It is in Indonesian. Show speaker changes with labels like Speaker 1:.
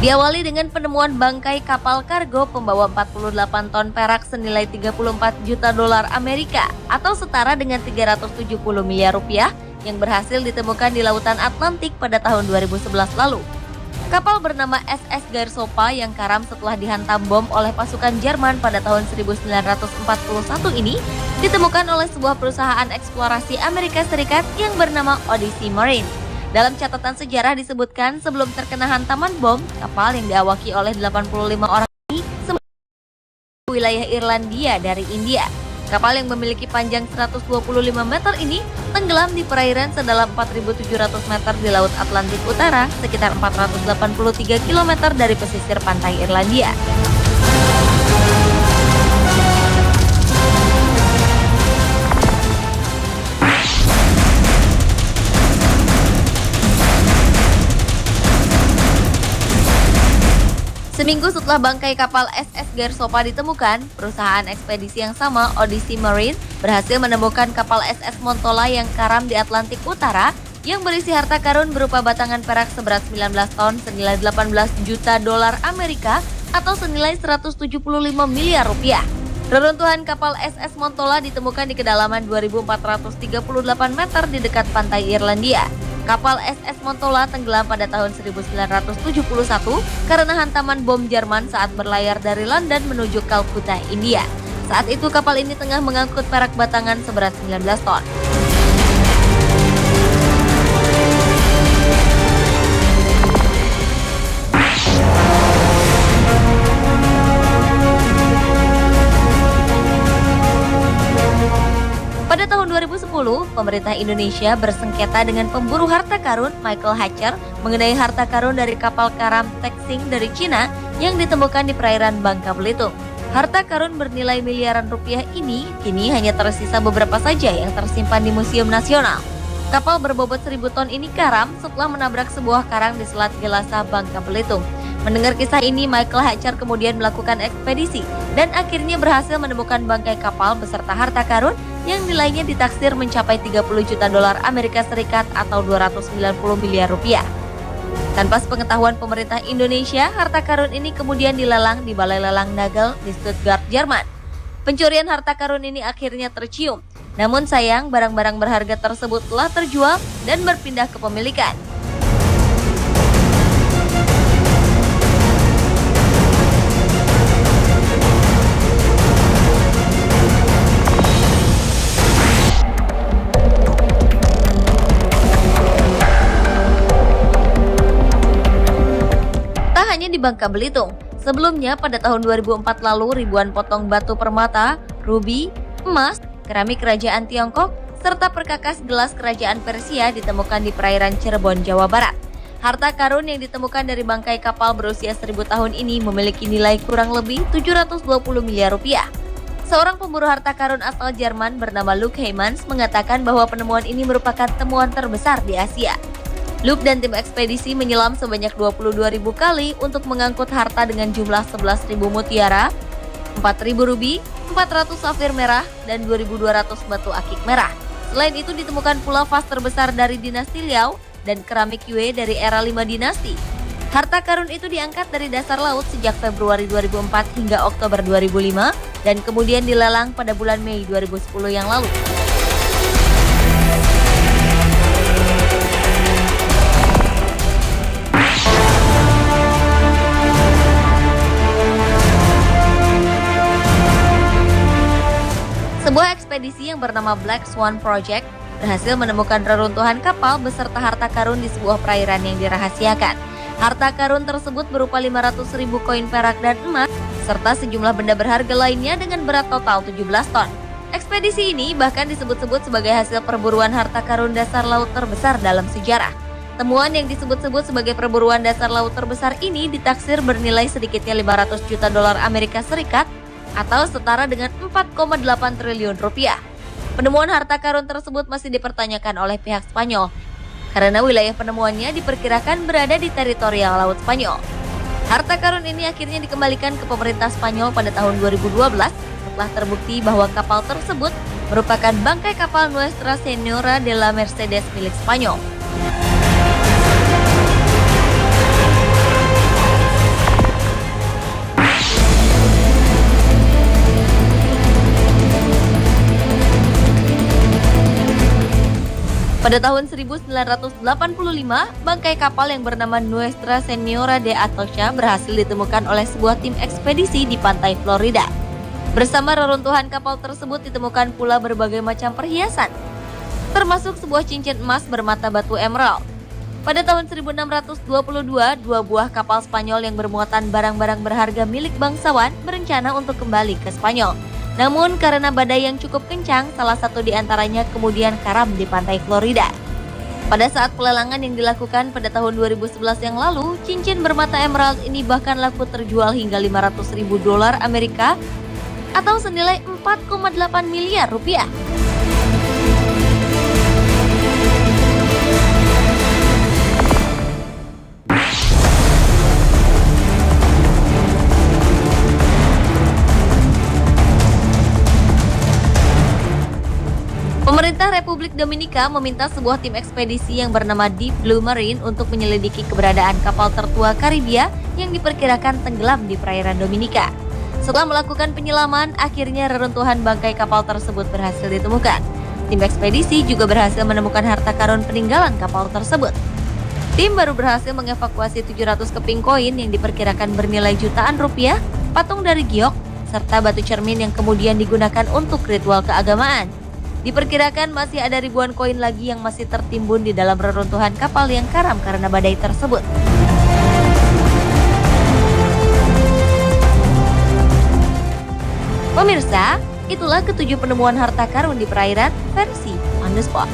Speaker 1: Diawali dengan penemuan bangkai kapal kargo pembawa 48 ton perak senilai 34 juta dolar Amerika atau setara dengan 370 miliar rupiah yang berhasil ditemukan di Lautan Atlantik pada tahun 2011 lalu. Kapal bernama SS Gershopa yang karam setelah dihantam bom oleh pasukan Jerman pada tahun 1941 ini ditemukan oleh sebuah perusahaan eksplorasi Amerika Serikat yang bernama Odyssey Marine. Dalam catatan sejarah disebutkan sebelum terkena hantaman bom, kapal yang diawaki oleh 85 orang ini sempat wilayah Irlandia dari India. Kapal yang memiliki panjang 125 meter ini tenggelam di perairan sedalam 4.700 meter di Laut Atlantik Utara, sekitar 483 km dari pesisir pantai Irlandia. Seminggu setelah bangkai kapal SS Gershopa ditemukan, perusahaan ekspedisi yang sama, Odyssey Marine, berhasil menemukan kapal SS Montola yang karam di Atlantik Utara yang berisi harta karun berupa batangan perak seberat 19 ton senilai 18 juta dolar Amerika atau senilai 175 miliar rupiah. Reruntuhan kapal SS Montola ditemukan di kedalaman 2.438 meter di dekat pantai Irlandia. Kapal SS Montola tenggelam pada tahun 1971 karena hantaman bom Jerman saat berlayar dari London menuju Kalkutta, India. Saat itu kapal ini tengah mengangkut perak batangan seberat 19 ton. Pada tahun 2010, pemerintah Indonesia bersengketa dengan pemburu harta karun Michael Hatcher mengenai harta karun dari kapal karam Texing dari Cina yang ditemukan di perairan Bangka Belitung. Harta karun bernilai miliaran rupiah ini kini hanya tersisa beberapa saja yang tersimpan di Museum Nasional. Kapal berbobot 1.000 ton ini karam setelah menabrak sebuah karang di Selat Gelasa, Bangka Belitung. Mendengar kisah ini, Michael Hatcher kemudian melakukan ekspedisi dan akhirnya berhasil menemukan bangkai kapal beserta harta karun yang nilainya ditaksir mencapai 30 juta dolar Amerika Serikat atau 290 miliar rupiah. Tanpa sepengetahuan pemerintah Indonesia, harta karun ini kemudian dilelang di Balai Lelang Nagel di Stuttgart, Jerman. Pencurian harta karun ini akhirnya tercium. Namun sayang, barang-barang berharga tersebut telah terjual dan berpindah kepemilikan. Hanya di Bangka Belitung. Sebelumnya pada tahun 2004 lalu ribuan potong batu permata, rubi, emas, keramik kerajaan Tiongkok, serta perkakas gelas kerajaan Persia ditemukan di perairan Cirebon, Jawa Barat. Harta karun yang ditemukan dari bangkai kapal berusia 1000 tahun ini memiliki nilai kurang lebih 720 miliar rupiah. Seorang pemburu harta karun asal Jerman bernama Luke Heymans mengatakan bahwa penemuan ini merupakan temuan terbesar di Asia. Luke dan tim ekspedisi menyelam sebanyak 22.000 kali untuk mengangkut harta dengan jumlah 11.000 mutiara, 4.000 rubi, 400 safir merah, dan 2.200 batu akik merah. Selain itu ditemukan pula vas terbesar dari dinasti Liao dan keramik Yue dari era 5 dinasti. Harta karun itu diangkat dari dasar laut sejak Februari 2004 hingga Oktober 2005 dan kemudian dilelang pada bulan Mei 2010 yang lalu. Sebuah ekspedisi yang bernama Black Swan Project berhasil menemukan reruntuhan kapal beserta harta karun di sebuah perairan yang dirahasiakan. Harta karun tersebut berupa 500.000 koin perak dan emas, serta sejumlah benda berharga lainnya dengan berat total 17 ton. Ekspedisi ini bahkan disebut-sebut sebagai hasil perburuan harta karun dasar laut terbesar dalam sejarah. Temuan yang disebut-sebut sebagai perburuan dasar laut terbesar ini ditaksir bernilai sedikitnya 500 juta dolar Amerika Serikat atau setara dengan 4,8 triliun rupiah. Penemuan harta karun tersebut masih dipertanyakan oleh pihak Spanyol karena wilayah penemuannya diperkirakan berada di teritorial Laut Spanyol. Harta karun ini akhirnya dikembalikan ke pemerintah Spanyol pada tahun 2012 setelah terbukti bahwa kapal tersebut merupakan bangkai kapal Nuestra Señora de la Mercedes milik Spanyol. Pada tahun 1985, bangkai kapal yang bernama Nuestra Señora de Atocha berhasil ditemukan oleh sebuah tim ekspedisi di pantai Florida. Bersama reruntuhan kapal tersebut ditemukan pula berbagai macam perhiasan, termasuk sebuah cincin emas bermata batu emerald. Pada tahun 1622, dua buah kapal Spanyol yang bermuatan barang-barang berharga milik bangsawan berencana untuk kembali ke Spanyol. Namun karena badai yang cukup kencang, salah satu di antaranya kemudian karam di pantai Florida. Pada saat pelelangan yang dilakukan pada tahun 2011 yang lalu, cincin bermata emerald ini bahkan laku terjual hingga $500.000 Amerika atau senilai 4,8 miliar rupiah. Pemerintah Republik Dominika meminta sebuah tim ekspedisi yang bernama Deep Blue Marine untuk menyelidiki keberadaan kapal tertua Karibia yang diperkirakan tenggelam di perairan Dominika. Setelah melakukan penyelaman, akhirnya reruntuhan bangkai kapal tersebut berhasil ditemukan. Tim ekspedisi juga berhasil menemukan harta karun peninggalan kapal tersebut. Tim baru berhasil mengevakuasi 700 keping koin yang diperkirakan bernilai jutaan rupiah, patung dari giok, serta batu cermin yang kemudian digunakan untuk ritual keagamaan. Diperkirakan masih ada ribuan koin lagi yang masih tertimbun di dalam reruntuhan kapal yang karam karena badai tersebut. Pemirsa, itulah ketujuh penemuan harta karun di perairan versi On The Spot.